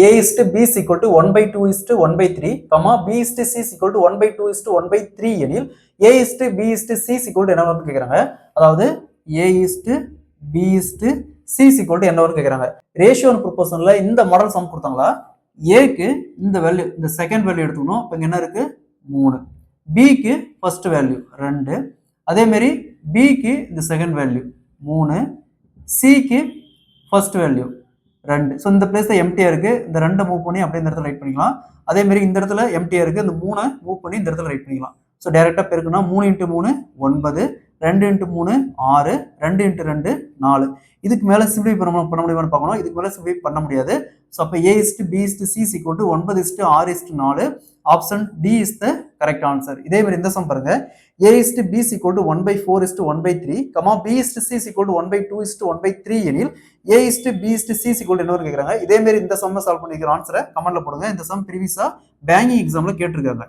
A is to B is equal to 1 by 2 is to 1 by 3, B is to C is equal to 1 by 2 is to 1 by 3 எனில் A is to B is to C is equal to என்ன வரும்னு கேக்குறாங்க. அதாவது A is to B is to C is equal to என்ன வரும்னு கேக்குறாங்க. Ratio and ப்ரொபோர்ஷன்ல இந்த model some கொடுத்தாங்களா, A க்கு இந்த வேல்யூ இந்த செகண்ட் வேல்யூ எடுத்துக்கணும். இப்போ இங்க என்ன இருக்கு 3, B க்கு ஃபர்ஸ்ட் வேல்யூ 2, அதே மாதிரி B க்கு இந்த செகண்ட் வேல்யூ 3, C க்கு ஃபர்ஸ்ட் வேல்யூ 2. ஸோ இந்த பிளேஸ்ல எம்டியா இருக்கு, இந்த 2 மூவ் பண்ணி அப்படியே இந்த இடத்துல ரைட் பண்ணிக்கலாம். அதே மாதிரி இந்த இடத்துல எம்டியா இருக்கு, இந்த 3 மூவ் பண்ணி இந்த இடத்துல ரைட் பண்ணிக்கலாம். ஸோ டைரக்டா பெருக்குனா 3 × 3 9, 2 × 3 6, 2 × 2 4. இதுக்கு மேல சிம்பிளிஃபை பண்ண முடியுமான்னு பார்க்கணும். இதுக்கு மேல சிம்பிளிஃபை பண்ண முடியாது. ஸோ அப்போ A is to B is to C is equal to 9 is to 6 is to 4. Option D is the correct answer. இதே மாதிரி இந்த சம் பாருங்க. A is to B is equal to 1 by 4 is to 1 by 3, B is to C is equal to 1 by 2 is to 1 by 3 எனில் A is to B is to C is equal to என்ன கேக்குறாங்க. இதே மாதிரி இந்த சம்மை solve பண்ணிக்கிற ஆன்சரை கமெண்ட்ல போடுங்க. இந்த சம் ப்ரீவியஸா பேங்கிங் எக்ஸாம்ல கேட்டிருக்காங்க.